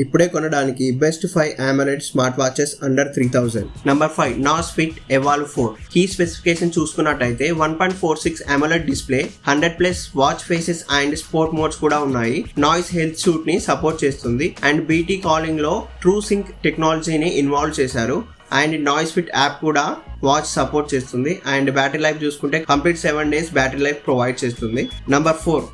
ఇప్పుడే కొనడానికి best 5 AMOLED smart watches under 3000. Number 5 Noise Fit Evolve 4. Key specification చూసుకున్నట్టయితే 1.46 AMOLED display, 100+ watch faces and sport modes కూడా ఉన్నాయి. Noise Health Suite ని support చేస్తుంది and BT calling లో True Sync టెక్నాలజీని ఇన్వాల్వ్ చేశారు. అండ్ నాయిస్ ఫిట్ యాప్ కూడా watch support చేస్తుంది. అండ్ బ్యాటరీ లైఫ్ చూసుకుంటే complete 7 days battery life provide చేస్తుంది. Number 4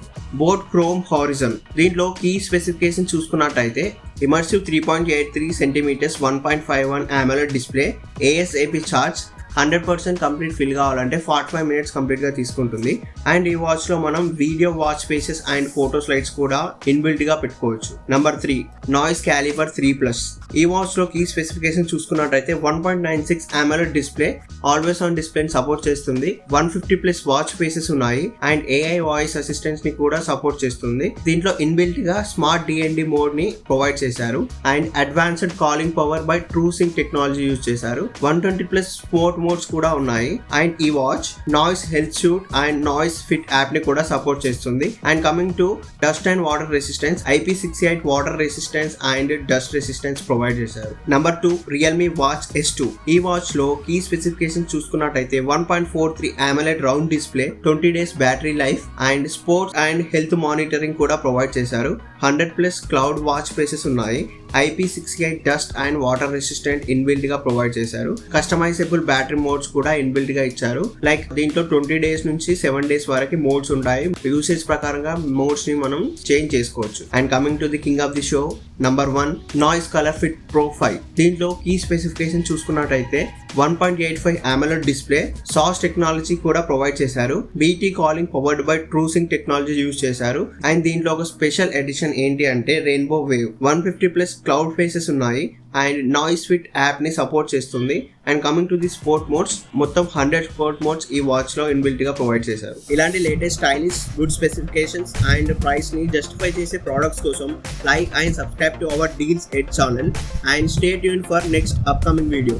boAt Chrome Horizon. దీంట్లో కీ స్పెసిఫికేషన్ చూసుకున్నట్టయితే immersive 3.83 centimetres 1.51 AMOLED display, ASAP charge, 100% complete fill కావాలంటే 45 minutes కంప్లీట్గా తీసుకుంటుంది. అండ్ ఈ వాచ్లో మనం video watch faces and photo slides కూడా ఇన్బిల్ట్గా పెట్టుకోవచ్చు. Number 3 Noise Caliber 3+. ఈ వాచ్లో కీ స్పెసిఫికేషన్ చూసుకున్నట్టయితే 1.96 AMOLED డిస్ప్లే, ఆల్వేస్ ఆన్ డిస్ప్లేని సపోర్ట్ చేస్తుంది, 150+ వాచ్ ఫేసెస్ ఉన్నాయి అండ్ AI వాయిస్ అసిస్టెంట్స్ ని కూడా సపోర్ట్ చేస్తుంది. దీంట్లో ఇన్బిల్ట్ గా స్మార్ట్ DND మోడ్ ని ప్రొవైడ్ చేశారు and advanced calling power by true sync technology use చేశారు. 120+ స్పోర్ట్ మోడ్స్ కూడా ఉన్నాయి అండ్ ఈ watch Noise Health Suite and noise fit app ని కూడా సపోర్ట్ చేస్తుంది. And coming to dust and water resistance, IP68 water resistance and dust resistance provide చేశారు. Number 2 Realme watch S2. ఈ watch లో key specification చూసుకున్నట్టయితే 1.43 AMOLED round display, 20 days battery life and sports and health monitoring కూడా provide చేశారు. 100+ cloud watch faces ఉన్నాయి. IP68 dust and water resistant inbuilt గా provide చేశారు. Customisable battery modes కూడా inbuilt గా ఇచ్చారు. లైక్ దీంట్లో 20 days నుంచి 7 days వరకు మోడ్స్ ఉంటాయి. యూసేజ్ ప్రకారంగా మోడ్స్ ని మనం చేంజ్ చేసుకోవచ్చు. And coming to the king of the show, number 1 noise colour fit pro 5. దీంట్లో కీ స్పెసిఫికేషన్ చూసుకున్నట్టయితే 1.85 AMOLED డిస్ప్లే, సాస్ టెక్నాలజీ కూడా ప్రొవైడ్ చేశారు. BT calling powered by true sync technology use చేశారు. అండ్ దీంట్లో ఒక స్పెషల్ ఎడిషన్ ఏంటి అంటే రెయిన్బో వేవ్, 150+ క్లౌడ్ ఫేసెస్ ఉన్నాయి అండ్ నాయిస్ ఫిట్ యాప్ ని సపోర్ట్ చేస్తుంది. And coming to the sport modes, మొత్తం 100 స్పోర్ట్ మోడ్స్ ఈ వాచ్ లో ఇన్బిల్ట్ గా ప్రొవైడ్ చేశారు. ఇలాంటి latest stylish good specifications and price ని జస్టిఫై చేసే ప్రొడక్ట్స్ కోసం like and subscribe to our deals ed channel and stay tune for next upcoming video.